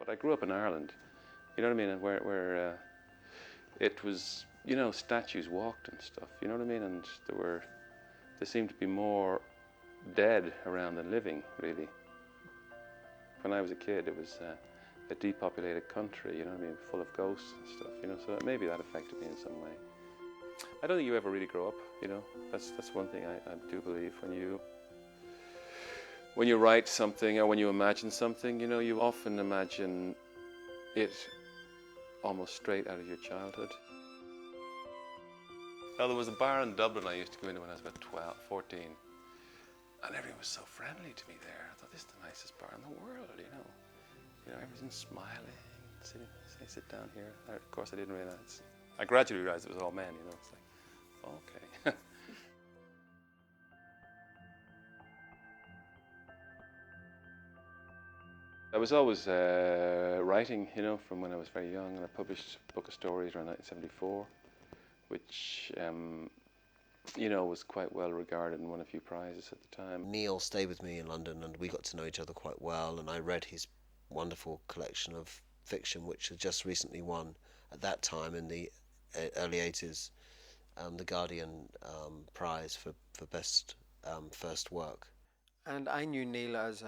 But I grew up in Ireland, you know what I mean, and where it was, you know, statues walked and stuff, you know what I mean, and there seemed to be more dead around than living, really. When I was a kid, it was a depopulated country, you know what I mean, full of ghosts and stuff, you know, so maybe that affected me in some way. I don't think you ever really grow up, you know, that's one thing I do believe. When you write something or when you imagine something, you know, you often imagine it almost straight out of your childhood. Now, there was a bar in Dublin I used to go into when I was about 12, 14, and everyone was so friendly to me there. I thought, this is the nicest bar in the world, you know. You know, everyone's smiling, sit down here. Of course, I didn't realize. I gradually realized it was all men, you know. It's like, okay. I was always writing, you know, from when I was very young, and I published a book of stories around 1974, which, you know, was quite well regarded and won a few prizes at the time. Neil stayed with me in London and we got to know each other quite well, and I read his wonderful collection of fiction, which had just recently won, at that time in the early 80s, the Guardian prize for best first work. And I knew Neil as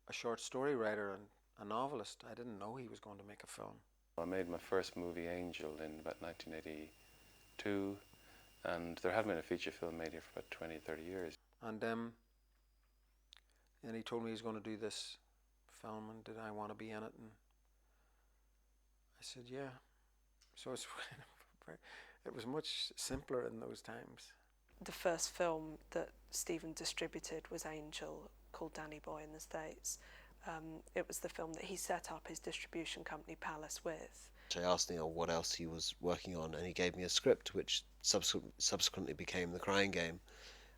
a short story writer and a novelist. I didn't know he was going to make a film. I made my first movie, Angel, in about 1982, and there hadn't been a feature film made here for about 20, 30 years. And he told me he was going to do this film, and did I want to be in it? And I said, yeah. So it was much simpler in those times. The first film that Stephen distributed was Angel, called Danny Boy in the States. It was the film that he set up his distribution company Palace with. I asked Neil what else he was working on, and he gave me a script which subsequently became The Crying Game.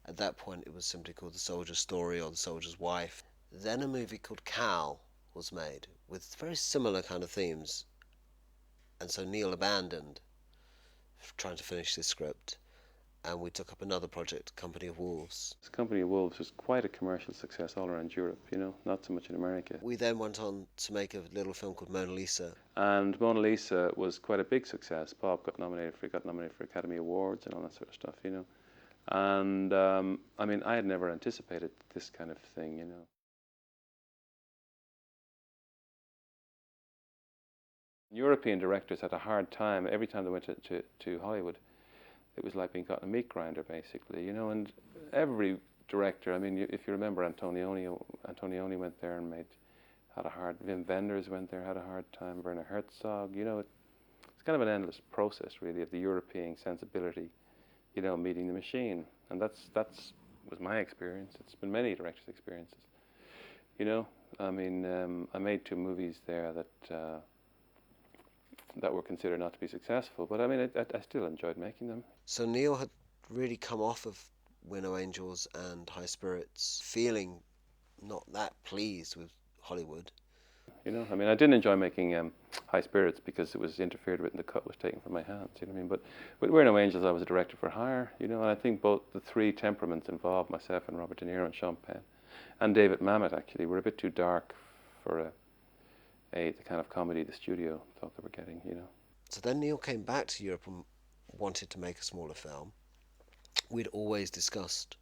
At that point it was simply called The Soldier's Story or The Soldier's Wife. Then a movie called Cal was made with very similar kind of themes, and so Neil abandoned trying to finish this script, and we took up another project, Company of Wolves. Company of Wolves was quite a commercial success all around Europe, you know, not so much in America. We then went on to make a little film called Mona Lisa. And Mona Lisa was quite a big success. Bob got nominated for Academy Awards and all that sort of stuff, you know. And I mean, I had never anticipated this kind of thing, you know. European directors had a hard time every time they went to Hollywood. It was like being caught in a meat grinder, basically, you know. And every director, I mean, if you remember, Antonioni went there and had a hard. Wim Wenders went there, had a hard time. Werner Herzog, you know, it's kind of an endless process, really, of the European sensibility, you know, meeting the machine. And that's was my experience. It's been many directors' experiences, you know. I mean, I made 2 movies there that were considered not to be successful, but I mean, I still enjoyed making them. So Neil had really come off of We're No Angels and High Spirits feeling not that pleased with Hollywood. You know, I mean, I didn't enjoy making High Spirits because it was interfered with and the cut was taken from my hands, you know what I mean? But with We're No Angels, I was a director for hire, you know, and I think both the 3 temperaments involved, myself and Robert De Niro and Sean Penn, and David Mamet, actually, were a bit too dark for the kind of comedy the studio thought they were getting, you know. So then Neil came back to Europe and wanted to make a smaller film. We'd always discussed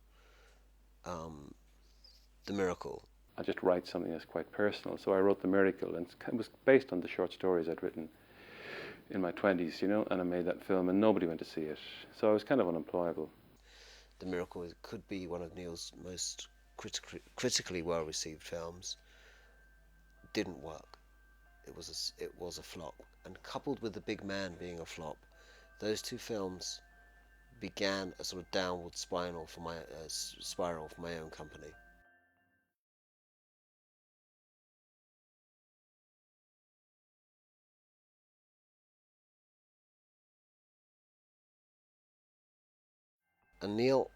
The Miracle. I just write something that's quite personal, so I wrote The Miracle, and it was based on the short stories I'd written in my 20s, you know, and I made that film and nobody went to see it, so I was kind of unemployable. The Miracle could be one of Neil's most critically well-received films. Didn't work. It was a flop, and coupled with The Big Man being a flop, those 2 films began a sort of downward spiral for my own company. And Neil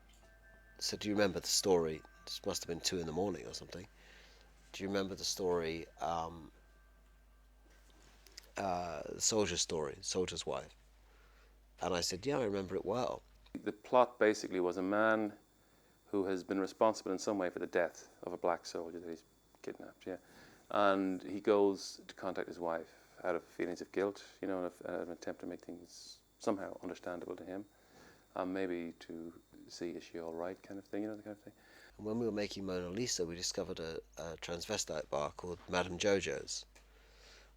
said, "Do you remember the story?" This must have been 2 in the morning or something. "Do you remember the story?" Soldier's Story, Soldier's Wife. And I said, yeah, I remember it well. The plot basically was a man who has been responsible in some way for the death of a black soldier that he's kidnapped, yeah. And he goes to contact his wife out of feelings of guilt, you know, an attempt to make things somehow understandable to him, and maybe to see is she all right kind of thing, you know, the kind of thing. And when we were making Mona Lisa, we discovered a transvestite bar called Madame Jojo's,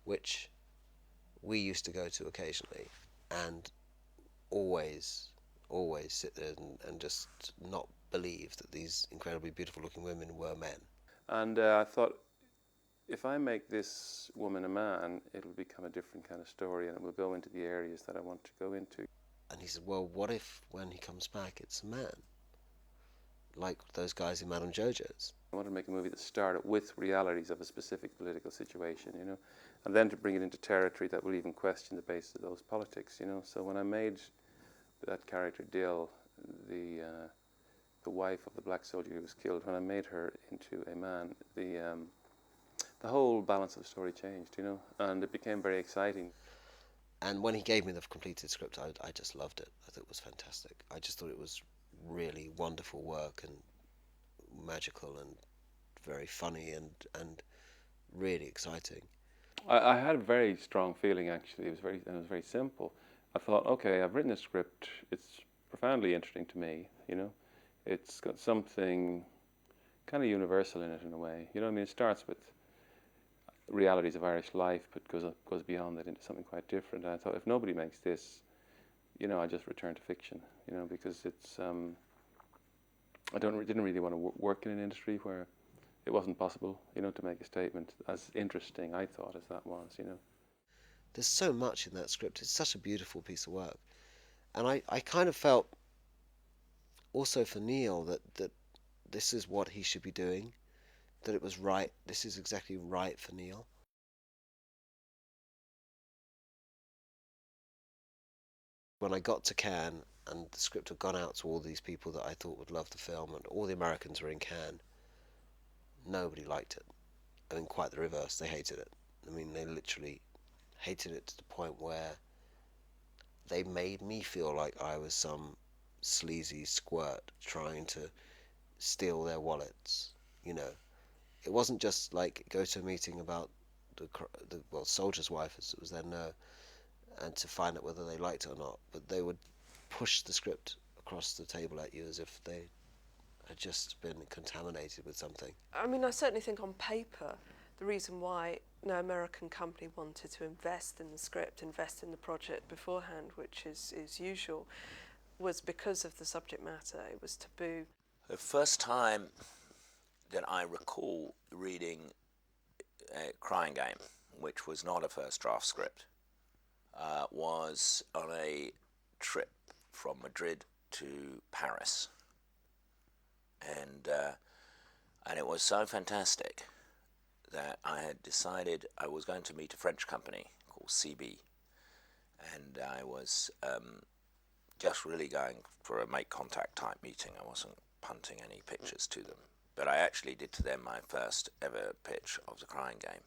which we used to go to occasionally, and always sit there and just not believe that these incredibly beautiful looking women were men. And I thought, if I make this woman a man, it'll become a different kind of story, and it will go into the areas that I want to go into. And he said, well, what if when he comes back it's a man? Like those guys in Madame Jojo's. I wanted to make a movie that started with realities of a specific political situation, you know, and then to bring it into territory that will even question the basis of those politics, you know. So when I made that character Dill, the wife of the black soldier who was killed, when I made her into a man, the whole balance of the story changed, you know, and it became very exciting. And when he gave me the completed script, I just loved it. I thought it was fantastic. I just thought it was really wonderful work and magical and very funny and really exciting. I had a very strong feeling, actually. It was very simple. I thought, okay, I've written a script. It's profoundly interesting to me, you know. It's got something kind of universal in it in a way. You know what I mean? It starts with realities of Irish life, but goes beyond that into something quite different. And I thought, if nobody makes this, you know, I just return to fiction, you know, because it's I didn't really want to work in an industry where it wasn't possible, you know, to make a statement as interesting, I thought, as that was, you know. There's so much in that script. It's such a beautiful piece of work. And I kind of felt also for Neil that this is what he should be doing, that it was right. This is exactly right for Neil. When I got to Cannes and the script had gone out to all these people that I thought would love the film, and all the Americans were in Cannes, nobody liked it. I mean, quite the reverse. They hated it. I mean, they literally hated it to the point where they made me feel like I was some sleazy squirt trying to steal their wallets, you know. It wasn't just like go to a meeting about the soldier's wife, as it was then known, and to find out whether they liked it or not, but they would push the script across the table at you as if they had just been contaminated with something. I mean, I certainly think on paper, the reason why no American company wanted to invest in the script, invest in the project beforehand, which is usual, was because of the subject matter. It was taboo. The first time that I recall reading a Crying Game, which was not a first draft script, was on a trip from Madrid to Paris, and it was so fantastic that I had decided I was going to meet a French company called CB, and I was just really going for a make contact type meeting. I wasn't punting any pictures to them, but I actually did to them my first ever pitch of the Crying Game,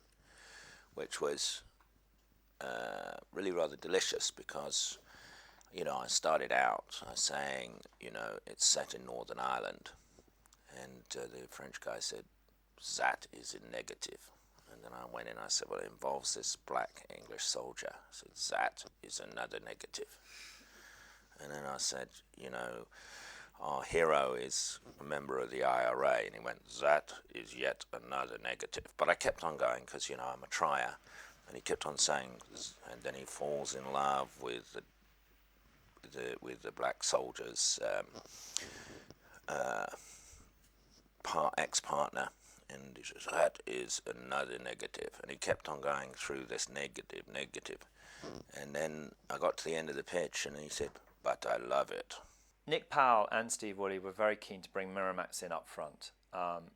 which was really rather delicious because, you know, I started out saying, you know, it's set in Northern Ireland, and the French guy said, that is a negative. And then I went in and I said, well, it involves this black English soldier. I said, that is another negative. And then I said, you know, our hero is a member of the IRA. And he went, that is yet another negative. But I kept on going because, you know, I'm a trier. And he kept on saying, and then he falls in love with the black soldier's ex-partner. And he says, that is another negative. And he kept on going through this negative. And then I got to the end of the pitch and he said, but I love it. Nick Powell and Steve Woolley were very keen to bring Miramax in up front.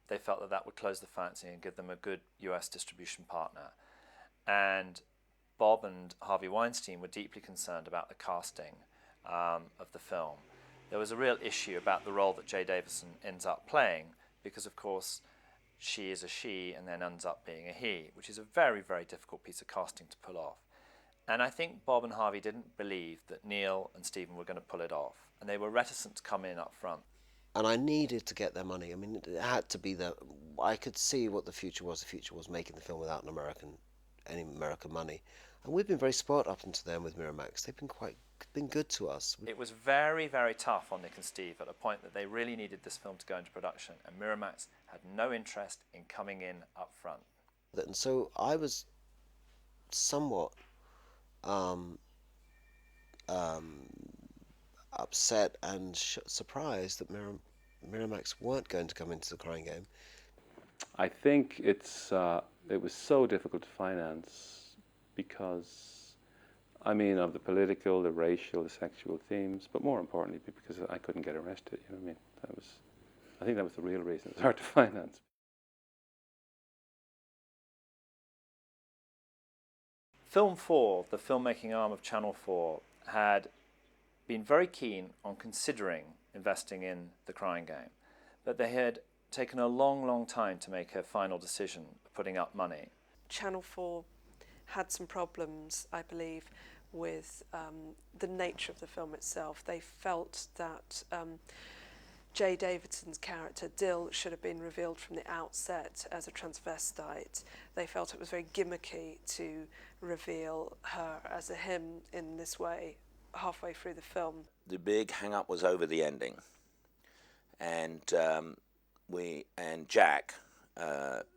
They felt that would close the financing and give them a good US distribution partner. And Bob and Harvey Weinstein were deeply concerned about the casting of the film. There was a real issue about the role that Jay Davison ends up playing because, of course, she is a she and then ends up being a he, which is a very, very difficult piece of casting to pull off. And I think Bob and Harvey didn't believe that Neil and Stephen were going to pull it off, and they were reticent to come in up front. and I needed to get their money. I mean, it had to be that I could see what the future was. The future was making the film without any American money, and we've been very spoiled up until then with Miramax. They've been good to us. It was very, very tough on Nick and Steve at a point that they really needed this film to go into production, and Miramax had no interest in coming in up front. And so I was somewhat upset and surprised that Miramax weren't going to come into the Crying Game. I think it was so difficult to finance because, I mean, of the political, the racial, the sexual themes, but more importantly because I couldn't get arrested. You know what I mean? I think that was the real reason. It was hard to finance. Film 4, the filmmaking arm of Channel 4, had been very keen on considering investing in the Crying Game, but they had taken a long, long time to make a final decision of putting up money. Channel 4 had some problems, I believe, with the nature of the film itself. They felt that Jay Davidson's character, Dill, should have been revealed from the outset as a transvestite. They felt it was very gimmicky to reveal her as a him in this way halfway through the film. The big hang-up was over the ending, and Jack,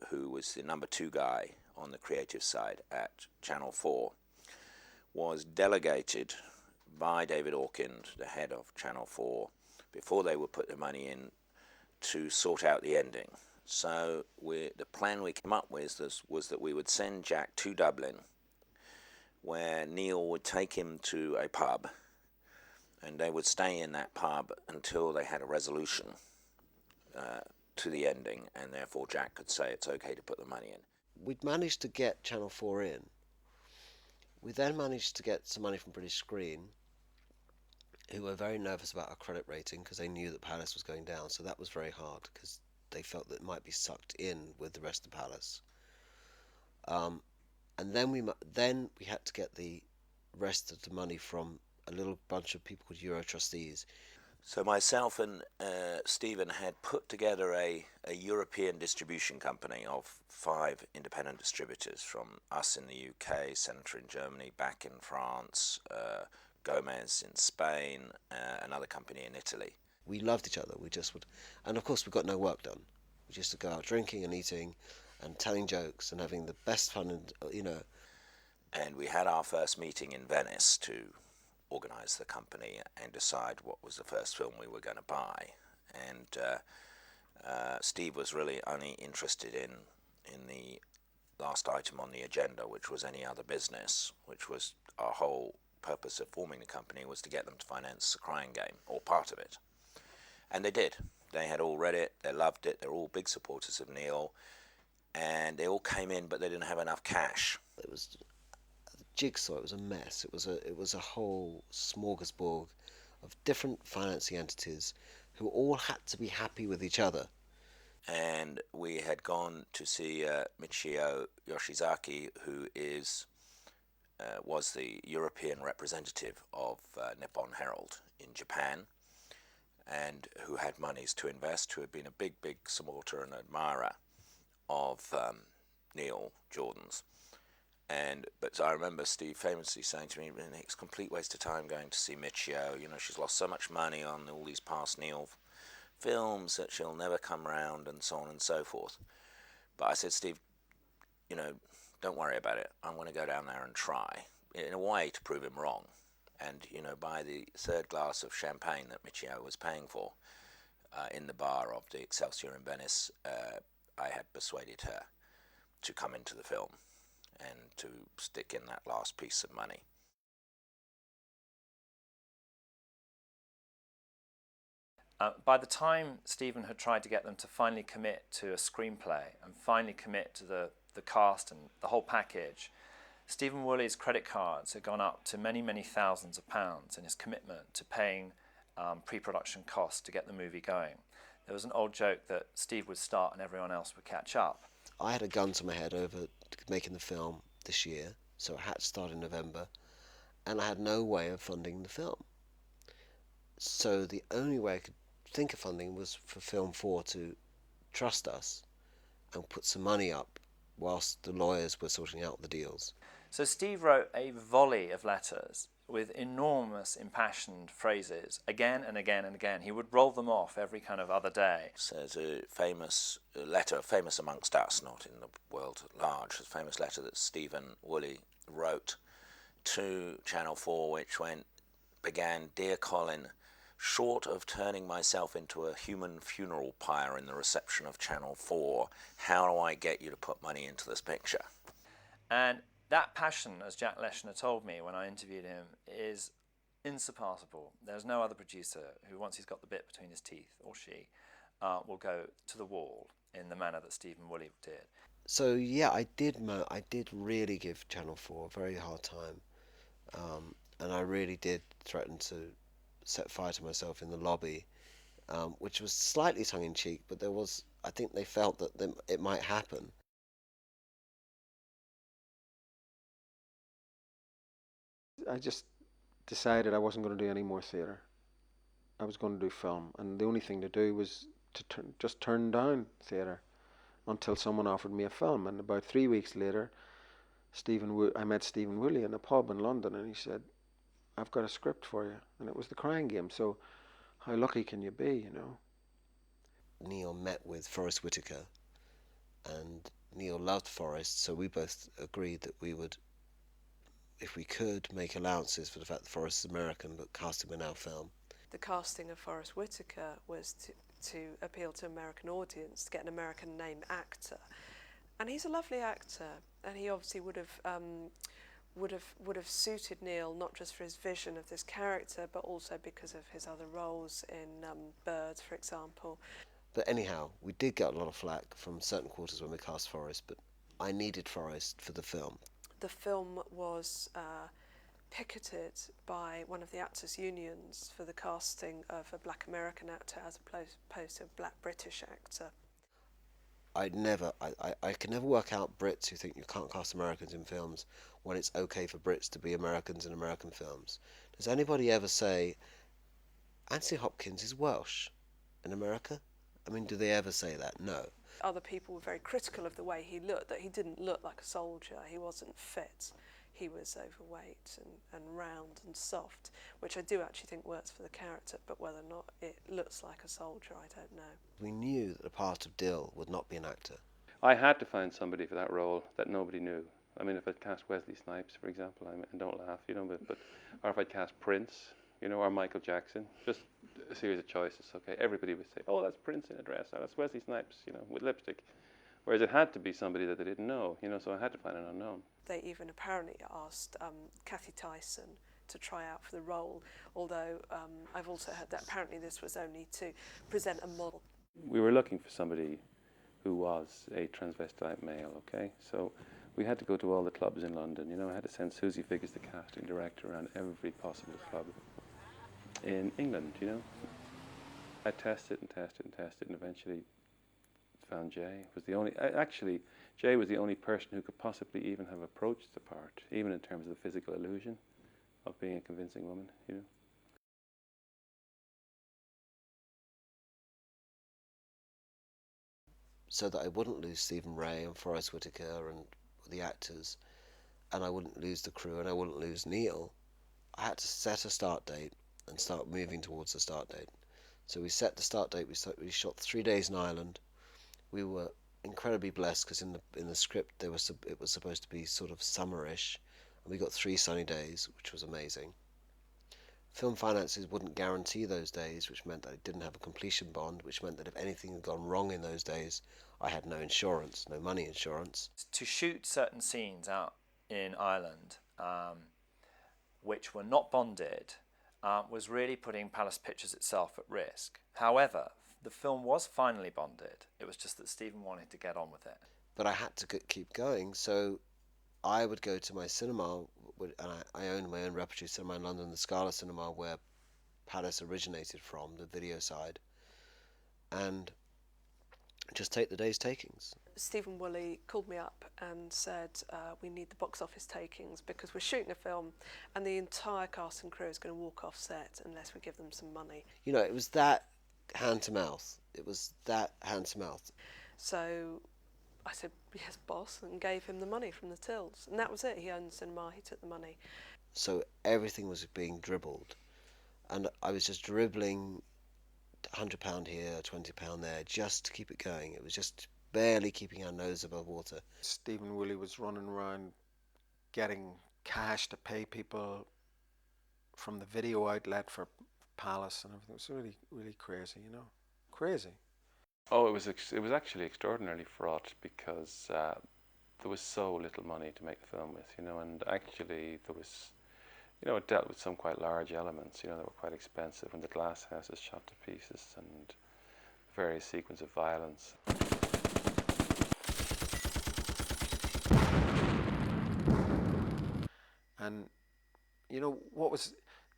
who was the number 2 guy on the creative side at Channel 4, was delegated by David Orkind, the head of Channel 4, before they would put the money in, to sort out the ending. So the plan we came up with was that we would send Jack to Dublin, where Neil would take him to a pub, and they would stay in that pub until they had a resolution to the ending, and therefore Jack could say it's okay to put the money in. We'd managed to get Channel 4 in. We then managed to get some money from British Screen, who were very nervous about our credit rating because they knew that Palace was going down, so that was very hard because they felt that it might be sucked in with the rest of Palace. And then we had to get the rest of the money from a little bunch of people called Euro Trustees. So myself and Stephen had put together a European distribution company of 5 independent distributors, from us in the UK, Senator in Germany, Back in France, Gomez in Spain, another company in Italy. We loved each other. We just would, and of course we got no work done. We just to go out drinking and eating, and telling jokes and having the best fun, and And we had our first meeting in Venice to organise the company and decide what was the first film we were going to buy. And Steve was really only interested in the last item on the agenda, which was Any Other Business, which was our whole purpose of forming the company, was to get them to finance the Crying Game, or part of it. And they did. They had all read it, they loved it, they're all big supporters of Neil, and they all came in, but they didn't have enough cash. It was a jigsaw. It was a mess. It was a whole smorgasbord of different financing entities who all had to be happy with each other. And we had gone to see Michio Yoshizaki, who was the European representative of Nippon Herald in Japan, and who had monies to invest, who had been a big supporter and admirer of Neil Jordan's. But I remember Steve famously saying to me, "It's a complete waste of time going to see Michio. You know, she's lost so much money on all these past Neil films that she'll never come round," and so on and so forth. But I said, "Steve, don't worry about it. I'm going to go down there and try, in a way, to prove him wrong." And, by the third glass of champagne that Michio was paying for in the bar of the Excelsior in Venice, I had persuaded her to come into the film and to stick in that last piece of money. By the time Stephen had tried to get them to finally commit to a screenplay and finally commit to the cast and the whole package, Stephen Woolley's credit cards had gone up to many, many thousands of pounds in his commitment to paying pre-production costs to get the movie going. There was an old joke that Steve would start and everyone else would catch up. I had a gun to my head over making the film this year, so it had to start in November, and I had no way of funding the film. So the only way I could think of funding was for Film 4 to trust us and put some money up whilst the lawyers were sorting out the deals. So Steve wrote a volley of letters with enormous impassioned phrases again and again and again. He would roll them off every kind of other day. So there's a famous letter, famous amongst us, not in the world at large, a famous letter that Stephen Woolley wrote to Channel 4, which began, "Dear Colin, short of turning myself into a human funeral pyre in the reception of Channel 4, how do I get you to put money into this picture?" And that passion, as Jack Leshner told me when I interviewed him, is insurpassable. There's no other producer who, once he's got the bit between his teeth, or she, will go to the wall in the manner that Stephen Woolley did. So yeah, I did really give Channel 4 a very hard time, and I really did threaten to set fire to myself in the lobby, which was slightly tongue-in-cheek, but I think they felt that it might happen. I just decided I wasn't going to do any more theatre. I was going to do film, and the only thing to do was to just turn down theatre until someone offered me a film. And about 3 weeks later, I met Stephen Woolley in a pub in London, and he said, "I've got a script for you," and it was The Crying Game. So, how lucky can you be, you know? Neil met with Forrest Whitaker, and Neil loved Forrest, so we both agreed that we would, if we could, make allowances for the fact that Forrest is American, but cast him in our film. The casting of Forrest Whitaker was to appeal to an American audience, to get an American name actor. And he's a lovely actor, and he obviously would have suited Neil, not just for his vision of this character, but also because of his other roles in Birds, for example. But anyhow, we did get a lot of flack from certain quarters when we cast Forrest, but I needed Forrest for the film. The film was picketed by one of the actors' unions for the casting of a black American actor as opposed to a black British actor. I can never work out Brits who think you can't cast Americans in films when it's okay for Brits to be Americans in American films. Does anybody ever say, Anthony Hopkins is Welsh in America? I mean, do they ever say that? No. Other people were very critical of the way he looked, that he didn't look like a soldier, he wasn't fit. He was overweight and round and soft, which I do actually think works for the character, but whether or not it looks like a soldier, I don't know. We knew that the part of Dill would not be an actor. I had to find somebody for that role that nobody knew. I mean, if I'd cast Wesley Snipes, for example, and don't laugh, you know, but or if I'd cast Prince, you know, or Michael Jackson, just a series of choices. Okay, everybody would say, "Oh, that's Prince in a dress," or "That's Wesley Snipes," you know, with lipstick. Whereas it had to be somebody that they didn't know, you know, so I had to find an unknown. They even apparently asked Kathy Tyson to try out for the role, although I've also heard that apparently this was only to present a model. We were looking for somebody who was a transvestite male, okay? So we had to go to all the clubs in London, you know. I had to send Susie Figgis, the casting director, around every possible club in England, you know. I tested and tested and tested, and eventually found Jay. Jay was the only person who could possibly even have approached the part, even in terms of the physical illusion of being a convincing woman, you know. So that I wouldn't lose Stephen Ray and Forrest Whitaker and the actors, and I wouldn't lose the crew, and I wouldn't lose Neil, I had to set a start date and start moving towards the start date. So we set the start date. We shot 3 days in Ireland. We were incredibly blessed because in the script it was supposed to be sort of summerish, and we got 3 sunny days, which was amazing. Film finances wouldn't guarantee those days, which meant that I didn't have a completion bond, which meant that if anything had gone wrong in those days, I had no insurance, no money insurance. To shoot certain scenes out in Ireland, which were not bonded, was really putting Palace Pictures itself at risk. However, the film was finally bonded. It was just that Stephen wanted to get on with it. But I had to keep going, so I would go to my cinema, and I owned my own repertory cinema in London, the Scala Cinema, where Palace originated from, the video side, and just take the day's takings. Stephen Woolley called me up and said, we need the box office takings because we're shooting a film and the entire cast and crew is going to walk off set unless we give them some money. You know, it was that hand to mouth. It was that hand to mouth. So I said, yes, boss, and gave him the money from the tills. And that was it. He owned the cinema, he took the money. So everything was being dribbled. And I was just dribbling £100 here, £20 there, just to keep it going. It was just barely keeping our nose above water. Stephen Woolley was running around getting cash to pay people from the video outlet for Palace and everything. It was really, really crazy, you know. Crazy. Oh, it was actually extraordinarily fraught because there was so little money to make the film with, you know, and actually there was, you know, it dealt with some quite large elements, you know, that were quite expensive, when the glass house is shot to pieces and various sequences of violence. And, you know, what was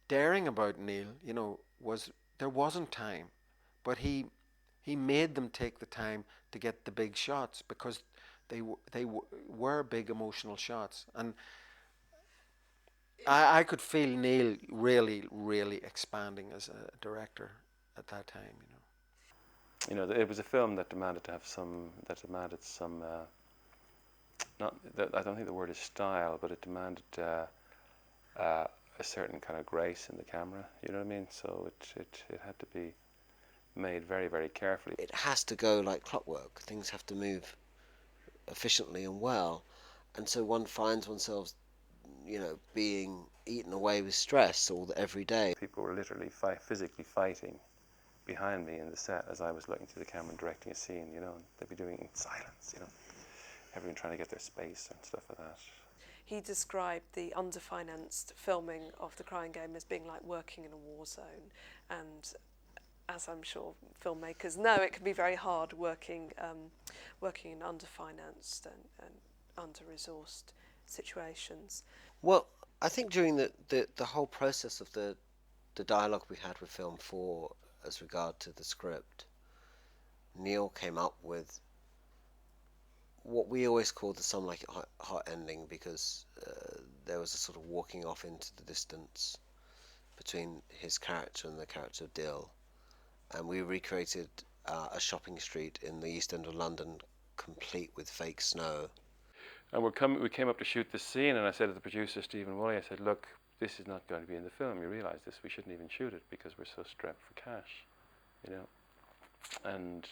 daring about Neil, you know, was there wasn't time, but he made them take the time to get the big shots because they were big emotional shots. And I could feel Neil really, really expanding as a director at that time, you know. You know, it was a film that demanded some, not, I don't think the word is style, but it demanded a certain kind of grace in the camera, you know what I mean? So it had to be made very, very carefully. It has to go like clockwork. Things have to move efficiently and well. And so one finds oneself, you know, being eaten away with stress every day. People were literally physically fighting behind me in the set as I was looking through the camera and directing a scene, you know, and they'd be doing it in silence, you know, everyone trying to get their space and stuff like that. He described the underfinanced filming of The Crying Game as being like working in a war zone, and as I'm sure filmmakers know, it can be very hard working in underfinanced and under-resourced situations. Well, I think during the whole process of the dialogue we had with Film 4 as regard to the script, Neil came up with what we always called the Some Like It Hot ending, because there was a sort of walking off into the distance between his character and the character of Dill. And we recreated a shopping street in the East End of London, complete with fake snow. And we came up to shoot this scene, and I said to the producer, Stephen Woolley, I said, look, this is not going to be in the film. You realise this? We shouldn't even shoot it because we're so strapped for cash, you know. And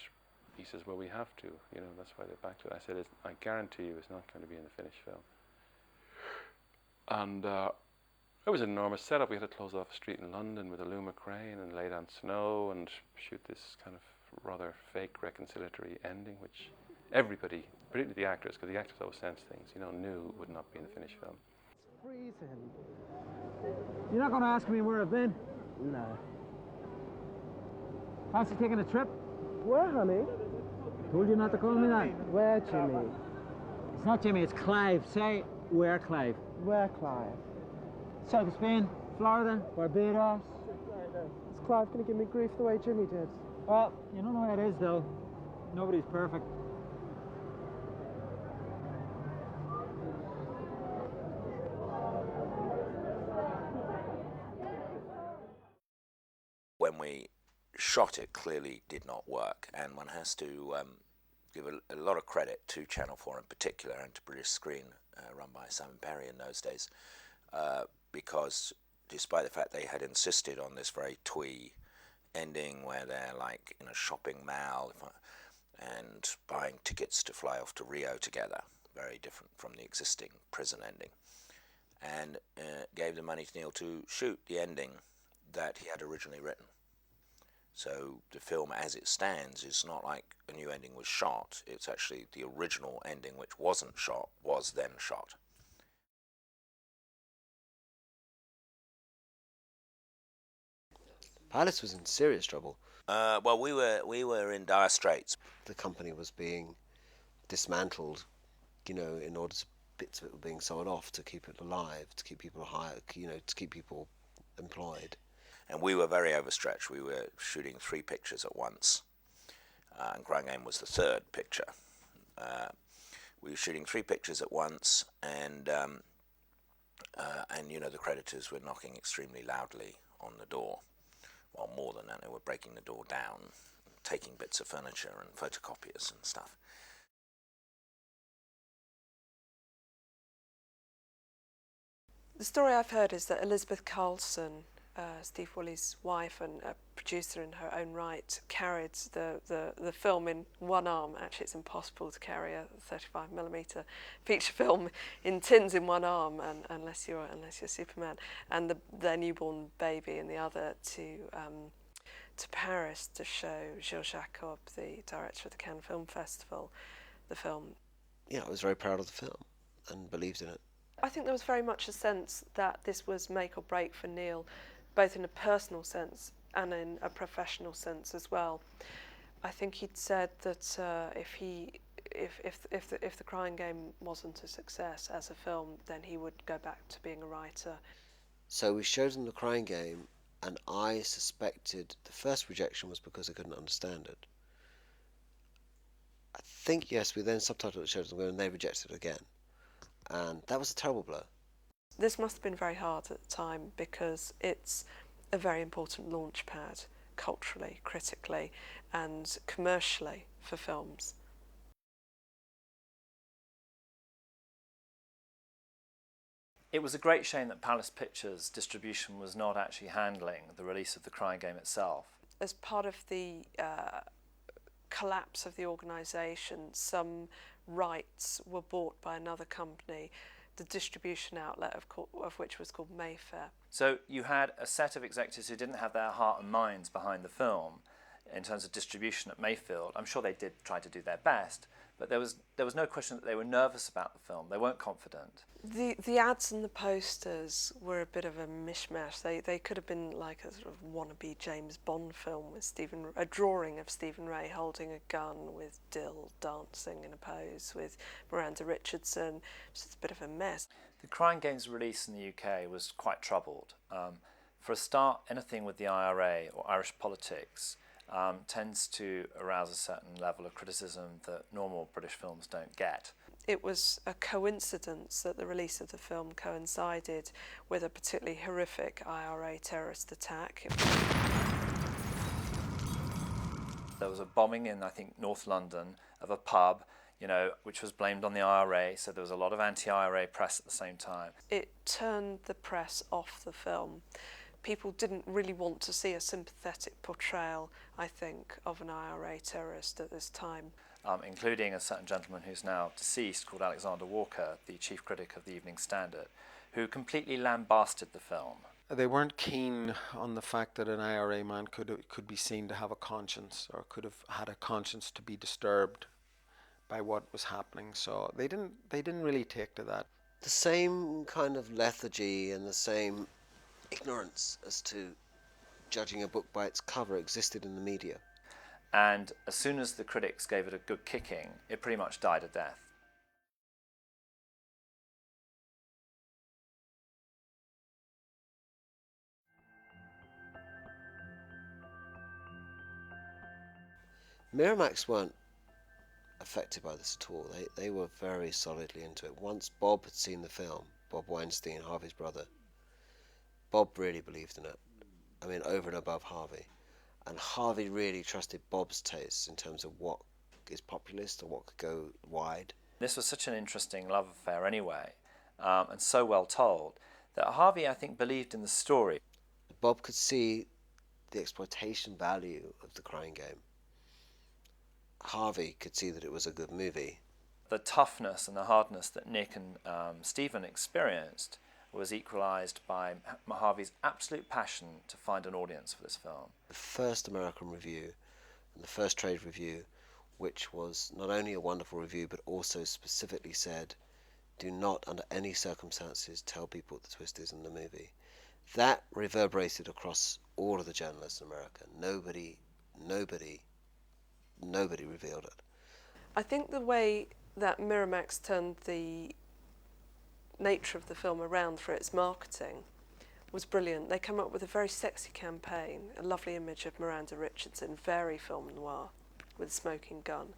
he says, well, we have to, you know, that's why they're back to it. I said, I guarantee you it's not going to be in the finished film. And it was an enormous setup. We had to close off a street in London with a Luma crane and lay down snow and shoot this kind of rather fake reconciliatory ending, which everybody, particularly the actors, because the actors always sense things, you know, knew would not be in the finished film. It's freezing. You're not going to ask me where I've been? No. Fancy taking a trip? Where, honey? Told you not to call me that. Where, Jimmy? It's not Jimmy, it's Clive. Say where, Clive. Where, Clive? South of Spain, Florida, Barbados. Is Clive going to give me grief the way Jimmy did? Well, you don't know how it is, though. Nobody's perfect. When we shot it, clearly did not work, and one has to give a lot of credit to Channel 4 in particular, and to British Screen, run by Simon Perry in those days, because despite the fact they had insisted on this very twee ending where they're like in a shopping mall and buying tickets to fly off to Rio together, very different from the existing prison ending, and gave the money to Neil to shoot the ending that he had originally written. So the film as it stands is not like a new ending was shot, it's actually the original ending which wasn't shot was then shot. Palace was in serious trouble. Well, we were in dire straits. The company was being dismantled, you know, in order to, bits of it were being sold off to keep it alive, to keep people hired, you know, to keep people employed. And we were very overstretched. We were shooting 3 pictures at once, and Crying Game was the 3rd picture. We were shooting 3 pictures at once, and you know, the creditors were knocking extremely loudly on the door, well, more than that, they were breaking the door down, taking bits of furniture and photocopiers and stuff. The story I've heard is that Elizabeth Carlson, Steve Woolley's wife and a producer in her own right, carried the film in one arm. Actually, it's impossible to carry a 35mm feature film in tins in one arm, and unless you're Superman, and their newborn baby in the other to Paris to show Gilles Jacob, the director of the Cannes Film Festival, the film. Yeah, I was very proud of the film and believed in it. I think there was very much a sense that this was make or break for Neil, both in a personal sense and in a professional sense as well. I think he'd said that if the Crying Game wasn't a success as a film, then he would go back to being a writer. So we showed them the Crying Game, and I suspected the first rejection was because I couldn't understand it. I think, yes, we then subtitled it, showed them, and they rejected it again. And that was a terrible blow. This must have been very hard at the time because it's a very important launch pad culturally, critically and commercially for films. It was a great shame that Palace Pictures Distribution was not actually handling the release of the Crying Game itself. As part of the collapse of the organisation, some rights were bought by another company, the distribution outlet of which was called Mayfair. So you had a set of executives who didn't have their heart and minds behind the film in terms of distribution at Mayfield. I'm sure they did try to do their best, but there was no question that they were nervous about the film. They weren't confident. The ads and the posters were a bit of a mishmash. They could have been like a sort of wannabe James Bond film with a drawing of Stephen Ray holding a gun, with Dill dancing in a pose, with Miranda Richardson. It's just a bit of a mess. The Crying Game's release in the UK was quite troubled. For a start, anything with the IRA or Irish politics tends to arouse a certain level of criticism that normal British films don't get. It was a coincidence that the release of the film coincided with a particularly horrific IRA terrorist attack. There was a bombing in, I think, North London of a pub, which was blamed on the IRA, so there was a lot of anti-IRA press at the same time. It turned the press off the film. People didn't really want to see a sympathetic portrayal, I think, of an IRA terrorist at this time. Including a certain gentleman who's now deceased called Alexander Walker, the chief critic of the Evening Standard, who completely lambasted the film. They weren't keen on the fact that an IRA man could be seen to have a conscience, or could have had a conscience to be disturbed by what was happening. So they didn't really take to that. The same kind of lethargy and the same ignorance as to judging a book by its cover existed in the media. And as soon as the critics gave it a good kicking, it pretty much died a death. Miramax weren't affected by this at all. They were very solidly into it. Once Bob had seen the film, Bob Weinstein, Harvey's brother, Bob really believed in it. I mean, over and above Harvey. And Harvey really trusted Bob's tastes in terms of what is populist or what could go wide. This was such an interesting love affair anyway, and so well told, that Harvey, I think, believed in the story. Bob could see the exploitation value of The Crying Game. Harvey could see that it was a good movie. The toughness and the hardness that Nick and Stephen experienced was equalised by Harvey's absolute passion to find an audience for this film. The first American review and the first trade review, which was not only a wonderful review but also specifically said, do not under any circumstances tell people what the twist is in the movie. That reverberated across all of the journalists in America. Nobody revealed it. I think the way that Miramax turned the nature of the film around for its marketing was brilliant. They came up with a very sexy campaign, a lovely image of Miranda Richardson, very film noir, with a smoking gun.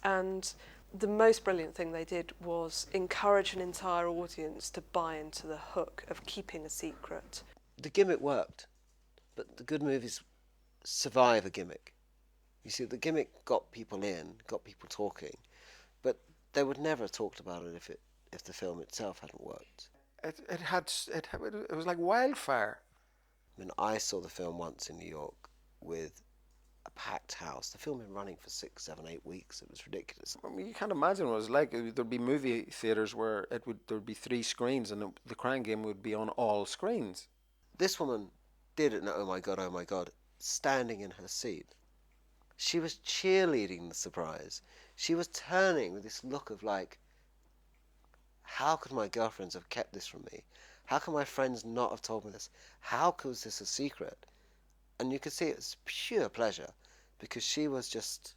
And the most brilliant thing they did was encourage an entire audience to buy into the hook of keeping a secret. The gimmick worked. But the good movies survive a gimmick. You see, the gimmick got people in, got people talking, but they would never have talked about it if the film itself hadn't worked. It was like wildfire. I mean, I saw the film once in New York with a packed house. The film had been running for 6, 7, 8 weeks. It was ridiculous. I mean, you can't imagine what it was like. There'd be movie theaters where there'd be 3 screens, and the Crying Game would be on all screens. This woman did it, and oh my God, standing in her seat. She was cheerleading the surprise. She was turning with this look of like, how could my girlfriends have kept this from me? How can my friends not have told me this? How was this a secret? And you could see it was pure pleasure because she was just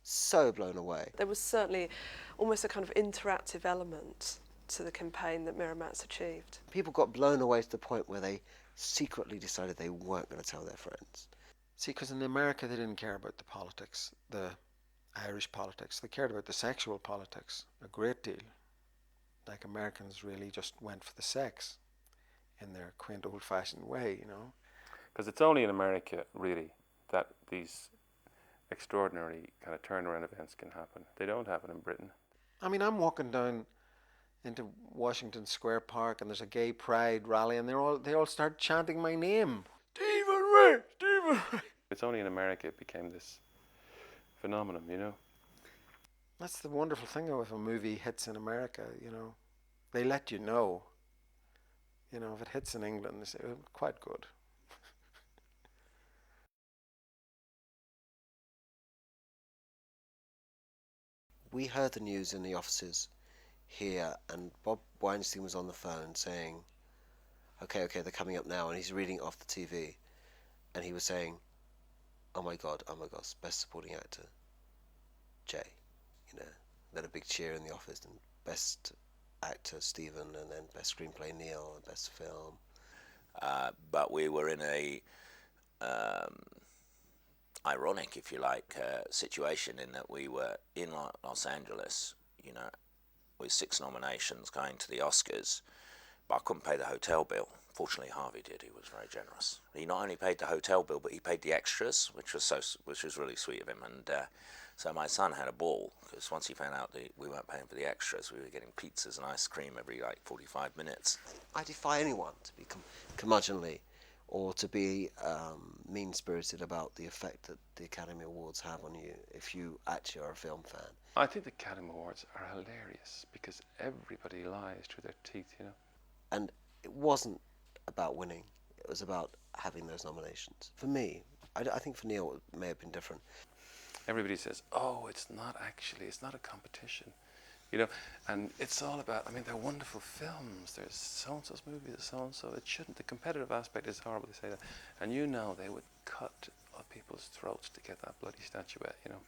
so blown away. There was certainly almost a kind of interactive element to the campaign that Miramax achieved. People got blown away to the point where they secretly decided they weren't going to tell their friends. See, because in America they didn't care about the politics, the Irish politics. They cared about the sexual politics a great deal. Like Americans really just went for the sex in their quaint old-fashioned way, you know. Because it's only in America, really, that these extraordinary kind of turnaround events can happen. They don't happen in Britain. I mean, I'm walking down into Washington Square Park and there's a gay pride rally and they all start chanting my name. Stephen Ray! Stephen Ray! It's only in America it became this phenomenon, you know. That's the wonderful thing if a movie hits in America, you know. They let you know. You know, if it hits in England, they say, oh, quite good. We heard the news in the offices here, and Bob Weinstein was on the phone saying, okay, they're coming up now, and he's reading it off the TV, and he was saying, oh my God, best supporting actor, Jay, you know, then a big cheer in the office, and best actor, Stephen, and then best screenplay, Neil, and best film. But we were in a ironic, if you like, situation in that we were in Los Angeles, you know, with 6 nominations going to the Oscars, but I couldn't pay the hotel bill. Fortunately, Harvey did. He was very generous. He not only paid the hotel bill, but he paid the extras, which was really sweet of him. And so my son had a ball because once he found out that we weren't paying for the extras, we were getting pizzas and ice cream every 45 minutes. I defy anyone to be curmudgeonly or to be mean-spirited about the effect that the Academy Awards have on you if you actually are a film fan. I think the Academy Awards are hilarious because everybody lies through their teeth, you know. And it wasn't about winning. It was about having those nominations. For me, I think for Neil it may have been different. Everybody says, oh, it's not a competition, you know, and it's all about, I mean, they're wonderful films, there's so-and-so's movie, there's so-and-so, it shouldn't, the competitive aspect is horrible to say that, and you know they would cut people's throats to get that bloody statuette, you know,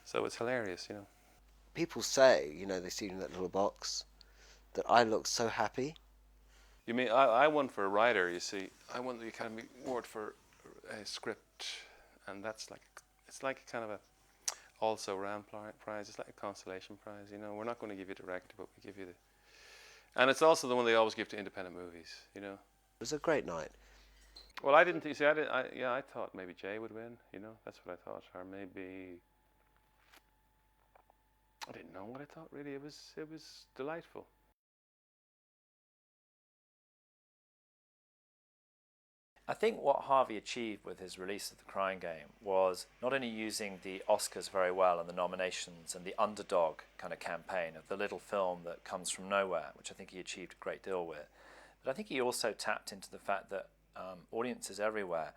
so it's hilarious, you know. People say, you know, they see you in that little box, that I look so happy. You mean, I won for a writer, you see, I won the Academy Award for a script, and that's like, it's like a kind of a also ran prize. It's like a consolation prize, you know. We're not going to give you director, but we give you and it's also the one they always give to independent movies, you know. It was a great night. Well, I didn't. You see, I thought maybe Jay would win, you know. That's what I thought, or maybe I didn't know what I thought. Really, it was delightful. I think what Harvey achieved with his release of The Crying Game was not only using the Oscars very well and the nominations and the underdog kind of campaign of the little film that comes from nowhere, which I think he achieved a great deal with, but I think he also tapped into the fact that audiences everywhere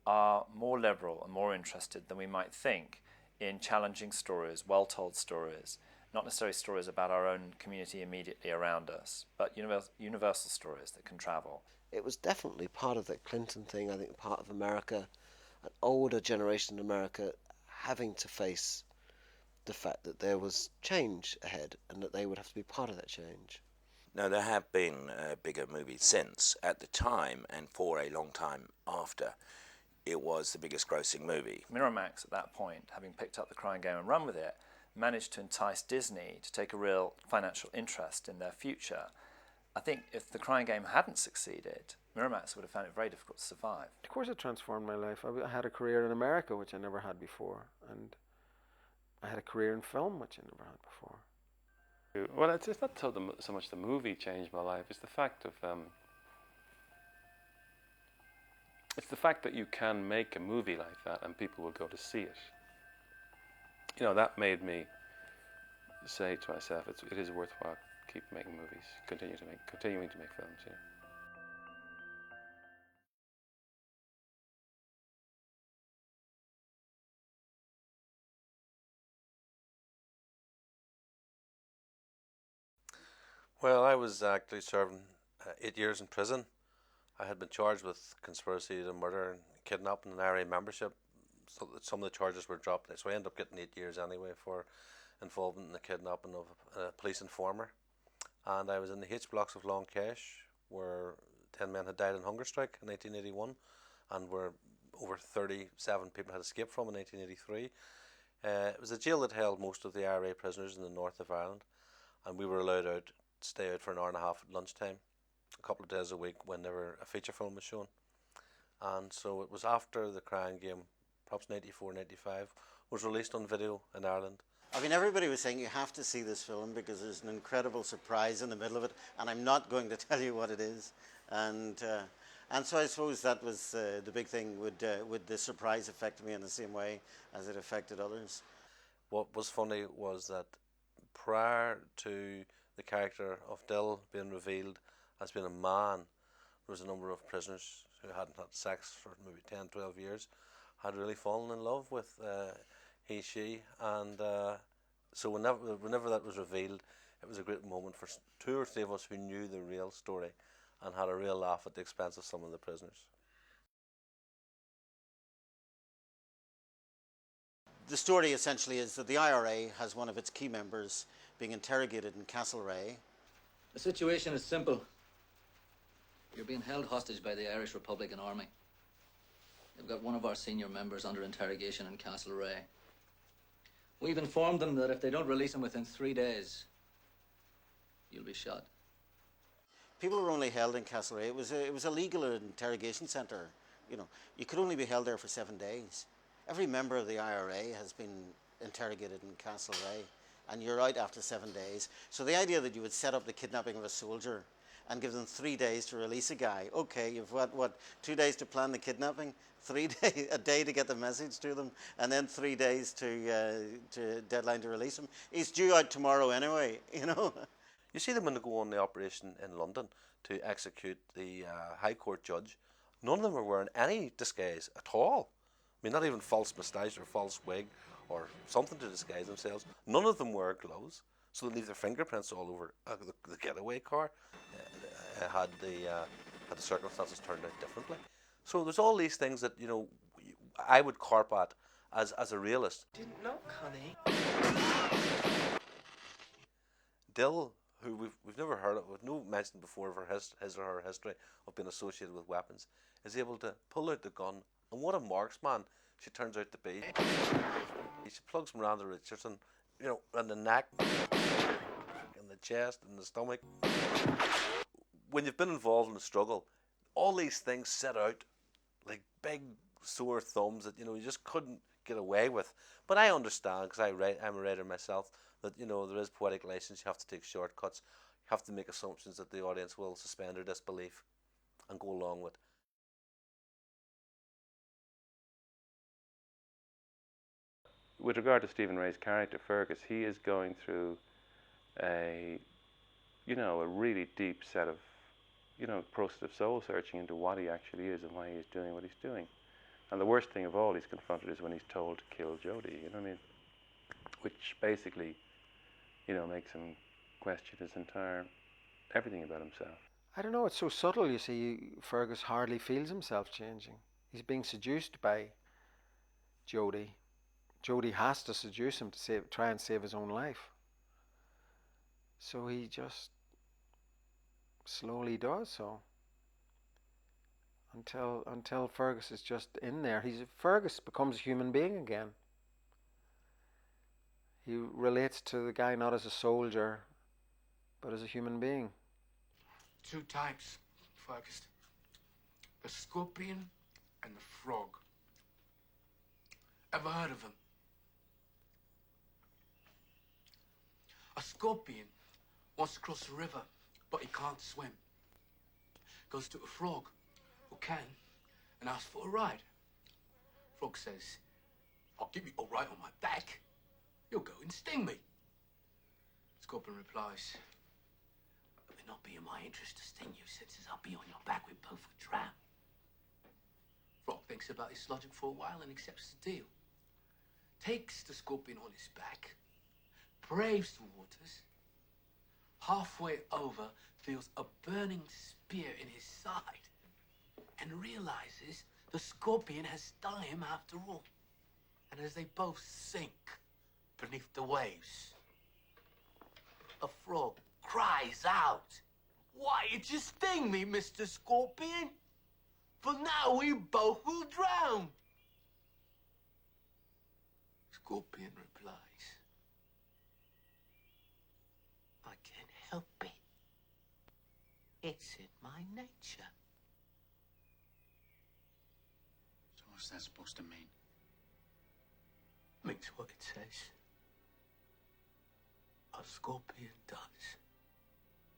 are more liberal and more interested than we might think in challenging stories, well-told stories, not necessarily stories about our own community immediately around us, but universal stories that can travel. It was definitely part of the Clinton thing, I think part of America, an older generation in America having to face the fact that there was change ahead and that they would have to be part of that change. No, there have been bigger movies since. At the time, and for a long time after, it was the biggest grossing movie. Miramax at that point, having picked up The Crying Game and run with it, managed to entice Disney to take a real financial interest in their future. I think if the Crying Game hadn't succeeded, Miramax would have found it very difficult to survive. Of course it transformed my life. I had a career in America, which I never had before, and I had a career in film, which I never had before. Well, it's not so much the movie changed my life. It's the fact of that you can make a movie like that and people will go to see it. You know, that made me say to myself, it is worthwhile keep making movies, continuing to make films. You know. Well, I was actually serving 8 years in prison. I had been charged with conspiracy to murder and kidnapping and IRA membership. So some of the charges were dropped, so I ended up getting 8 years anyway for involvement in the kidnapping of a police informer. And I was in the H blocks of Long Kesh, where 10 men had died in hunger strike in 1981, and where over 37 people had escaped from in 1983. It was a jail that held most of the IRA prisoners in the north of Ireland, and we were allowed out, stay out for an hour and a half at lunchtime, a couple of days a week whenever a feature film was shown. And so it was after the Crying Game, perhaps 94, 95, was released on video in Ireland. I mean, everybody was saying you have to see this film because there's an incredible surprise in the middle of it, and I'm not going to tell you what it is. And so I suppose that was the big thing. Would the surprise affect me in the same way as it affected others? What was funny was that prior to the character of Dill being revealed as being a man, there was a number of prisoners who hadn't had sex for maybe 10, 12 years, had really fallen in love with he, she, and so whenever that was revealed, it was a great moment for 2 or 3 of us who knew the real story and had a real laugh at the expense of some of the prisoners. The story essentially is that the IRA has one of its key members being interrogated in Castlereagh. The situation is simple. You're being held hostage by the Irish Republican Army. They've got one of our senior members under interrogation in Castlereagh. We've informed them that if they don't release him within 3 days, you'll be shot. People were only held in Castlereagh. It was a legal interrogation centre. You know, you could only be held there for 7 days. Every member of the IRA has been interrogated in Castlereagh, and you're out after 7 days. So the idea that you would set up the kidnapping of a soldier and give them 3 days to release a guy. Okay, you've got, what, 2 days to plan the kidnapping, a day to get the message to them, and then 3 days to deadline to release him. He's due out tomorrow anyway, you know. You see them when they go on the operation in London to execute the High Court judge. None of them are wearing any disguise at all. I mean, not even false moustache or false wig or something to disguise themselves. None of them wear gloves, so they leave their fingerprints all over the getaway car had the circumstances turned out differently. So there's all these things that, you know, I would carp at as a realist. Didn't knock, honey. Dill, who we've never heard of, we've no mention before of his or her history of being associated with weapons, is able to pull out the gun, and what a marksman she turns out to be. She plugs Miranda Richardson, you know, in the neck, in the chest, in the stomach. When you've been involved in a struggle, all these things set out like big sore thumbs that, you know, you just couldn't get away with. But I understand, because I'm a writer myself, that, you know, there is poetic license. You have to take shortcuts. You have to make assumptions that the audience will suspend their disbelief and go along with. With regard to Stephen Ray's character, Fergus, he is going through a really deep set of, process of soul searching into what he actually is and why he's doing what he's doing. And the worst thing of all he's confronted is when he's told to kill Jodie, you know what I mean? Which basically, makes him question his everything about himself. I don't know, it's so subtle, you see. Fergus hardly feels himself changing. He's being seduced by Jodie. Jodie has to seduce him to try and save his own life. So he just slowly does so. Until Fergus is just in there. Fergus becomes a human being again. He relates to the guy not as a soldier, but as a human being. two types, Fergus. The scorpion and the frog. Ever heard of them? A scorpion wants to cross the river, but he can't swim. Goes to a frog who can and asks for a ride. Frog says, I'll give you a ride on my back. You'll go and sting me. Scorpion replies, it would not be in my interest to sting you, since as I'll be on your back, we both would drown. Frog thinks about his logic for a while and accepts the deal. Takes the scorpion on his back, braves the waters, halfway over feels a burning spear in his side and realizes the scorpion has stung him after all. And as they both sink beneath the waves, a frog cries out, "Why did you sting me, Mr. Scorpion? For now we both will drown." Scorpion replies, "I can't help it. It's in my nature." So what's that supposed to mean? Means what it says. A scorpion does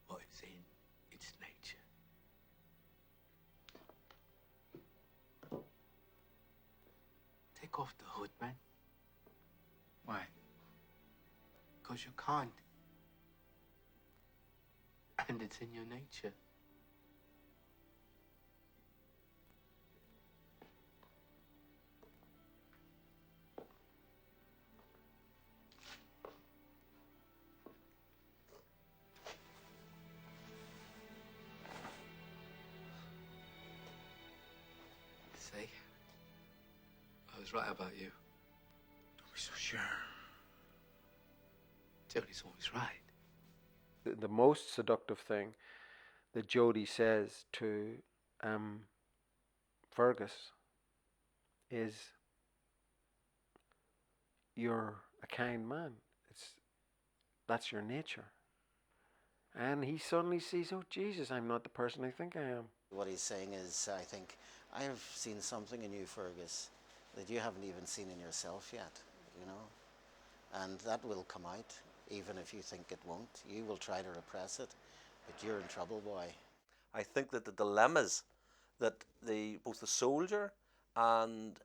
what is in its nature. Take off the hood, man. Why? 'Cause you can't. And it's in your nature. See? I was right about you. Don't be so sure. Jody's always right. The most seductive thing that Jodie says to Fergus is, "You're a kind man. That's your nature." And he suddenly sees, "Oh Jesus, I'm not the person I think I am." What he's saying is, I think, I have seen something in you, Fergus, that you haven't even seen in yourself yet, you know? And that will come out, even if you think it won't. You will try to repress it, but you're in trouble, boy. I think that the dilemmas that both the soldier and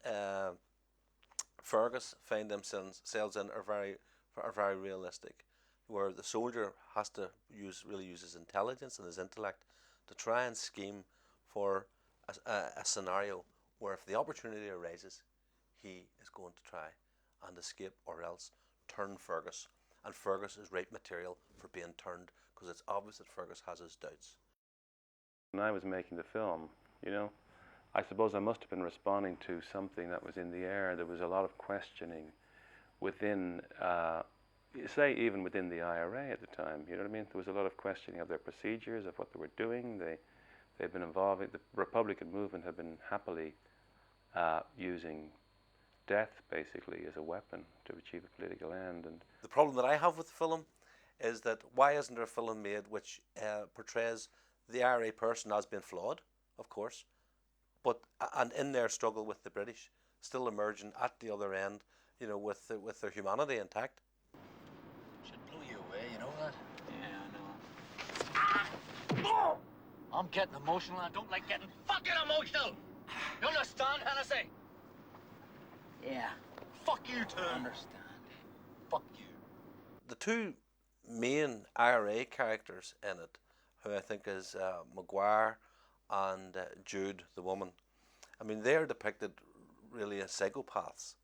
Fergus find themselves in are very realistic, where the soldier has to really use his intelligence and his intellect to try and scheme for a scenario where if the opportunity arises, he is going to try and escape or else turn Fergus. And Fergus is right material for being turned, because it's obvious that Fergus has his doubts. When I was making the film, I suppose I must have been responding to something that was in the air. There was a lot of questioning within, say even within the IRA at the time, you know what I mean? There was a lot of questioning of their procedures, of what they were doing. They've been involving, the Republican movement had been happily using death basically as a weapon to achieve a political end. And the problem that I have with the film is that why isn't there a film made which portrays the IRA person as being flawed, of course, and in their struggle with the British, still emerging at the other end, with their humanity intact. Should blow you away, you know that? Yeah, I know. I'm getting emotional. I don't like getting fucking emotional. You understand, Hennessy? Yeah. Fuck you too. Understand. Fuck you. The two main IRA characters in it, who I think is Maguire and Jude, the woman, I mean, they're depicted really as psychopaths,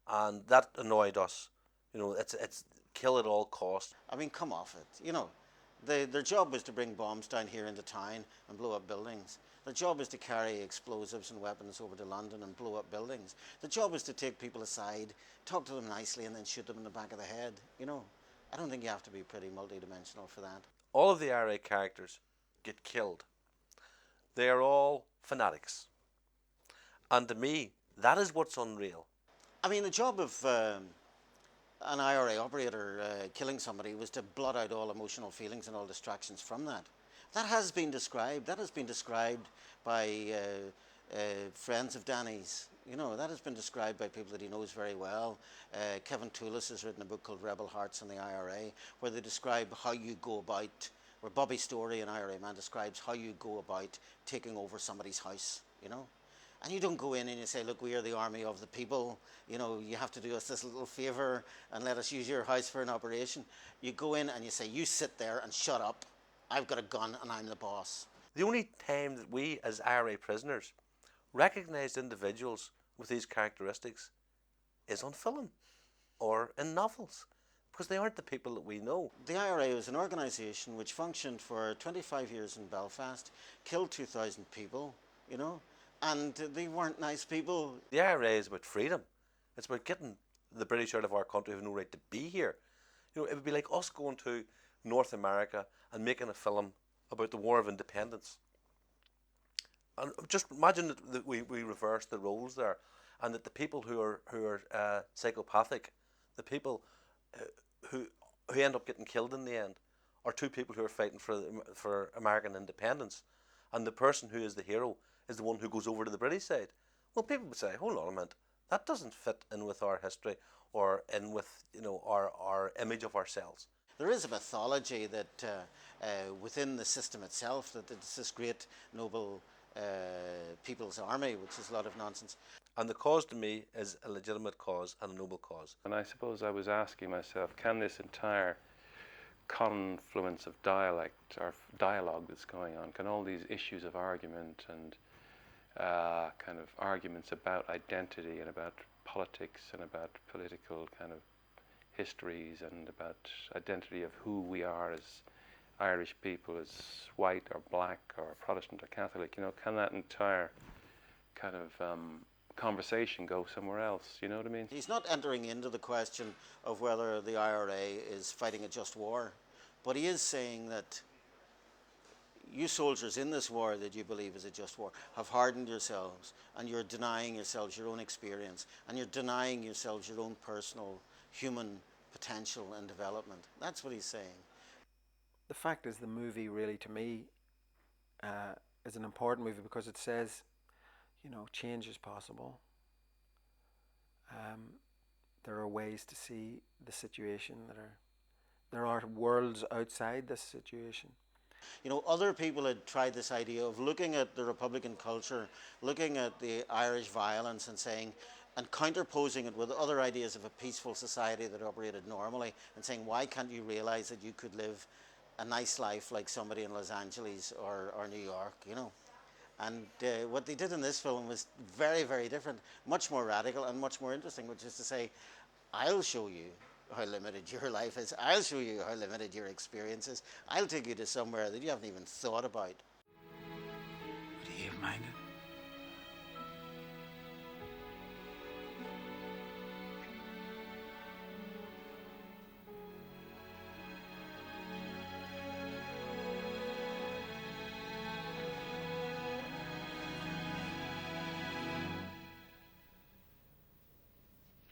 and that annoyed us. It's kill at all costs. I mean, come off it. Their job was to bring bombs down here into town and blow up buildings. Their job is to carry explosives and weapons over to London and blow up buildings. The job is to take people aside, talk to them nicely, and then shoot them in the back of the head. I don't think you have to be pretty multidimensional for that. All of the IRA characters get killed. They are all fanatics. And to me, that is what's unreal. I mean, the job of an IRA operator killing somebody was to blot out all emotional feelings and all distractions from that. That has been described. That has been described by friends of Danny's. You know, that has been described by people that he knows very well. Kevin Toulis has written a book called Rebel Hearts and the IRA, where they describe how you go about, where Bobby Story, an IRA man, describes how you go about taking over somebody's house, you know. And you don't go in and you say, look, we are the army of the people, you know, you have to do us this little favour and let us use your house for an operation. You go in and you say, you sit there and shut up. I've got a gun and I'm the boss. The only time that we as IRA prisoners recognised individuals with these characteristics is on film or in novels, because they aren't the people that we know. The IRA was an organisation which functioned for 25 years in Belfast, killed 2,000 people, you know, and they weren't nice people. The IRA is about freedom. It's about getting the British out of our country who have no right to be here. You know, it would be like us going to North America and making a film about the War of Independence. And just imagine that we reverse the roles there, and that the people who are psychopathic, the people who end up getting killed in the end, are two people who are fighting for American independence, and the person who is the hero is the one who goes over to the British side. Well, people would say, hold on a minute, that doesn't fit in with our history or in with, you know, our image of ourselves. There is a mythology that within the system itself, that it's this great noble people's army, which is a lot of nonsense. And the cause to me is a legitimate cause and a noble cause. And I suppose I was asking myself, can this entire confluence of dialect or dialogue that's going on, can all these issues of argument and kind of arguments about identity and about politics and about political kind of histories and about identity of who we are as Irish people, as white or black or Protestant or Catholic, you know, can that entire kind of conversation go somewhere else, you know what I mean? He's not entering into the question of whether the IRA is fighting a just war, but he is saying that you soldiers in this war that you believe is a just war have hardened yourselves, and you're denying yourselves your own experience, and you're denying yourselves your own personal human potential and development. That's what he's saying. The fact is, the movie really, to me, is an important movie because it says, you know, change is possible. There are ways to see the situation there are worlds outside this situation. You know, other people had tried this idea of looking at the Republican culture, looking at the Irish violence and saying, and counterposing it with other ideas of a peaceful society that operated normally, and saying, why can't you realize that you could live a nice life like somebody in Los Angeles or New York, you know? And what they did in this film was very, very different, much more radical and much more interesting, which is to say, I'll show you how limited your life is. I'll show you how limited your experience is. I'll take you to somewhere that you haven't even thought about. Would he have minded?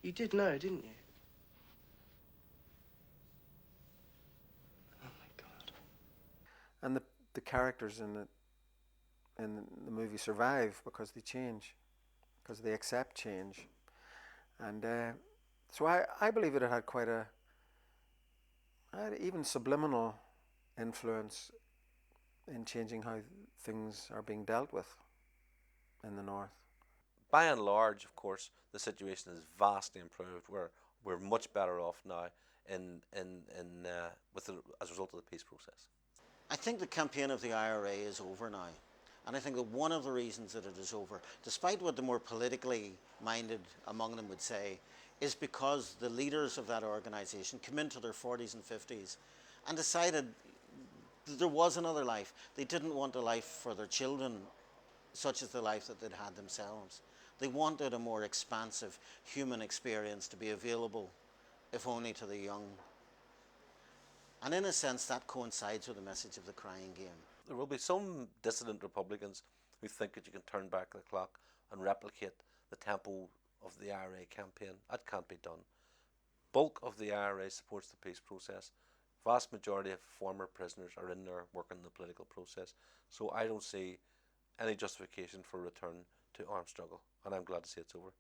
You did know, didn't you? Oh my God. And the characters in the movie survive because they change, because they accept change. And so I believe it had quite a even subliminal influence in changing how things are being dealt with in the North. By and large, of course, the situation is vastly improved. We're much better off now as a result of the peace process. I think the campaign of the IRA is over now. And I think that one of the reasons that it is over, despite what the more politically minded among them would say, is because the leaders of that organisation came into their 40s and 50s and decided that there was another life. They didn't want a life for their children such as the life that they'd had themselves. They wanted a more expansive human experience to be available, if only to the young. And in a sense, that coincides with the message of the Crying Game. There will be some dissident Republicans who think that you can turn back the clock and replicate the tempo of the IRA campaign. That can't be done. Bulk of the IRA supports the peace process. vast majority of former prisoners are in there working the political process. So I don't see any justification for return to armed struggle, and I'm glad to see it's over.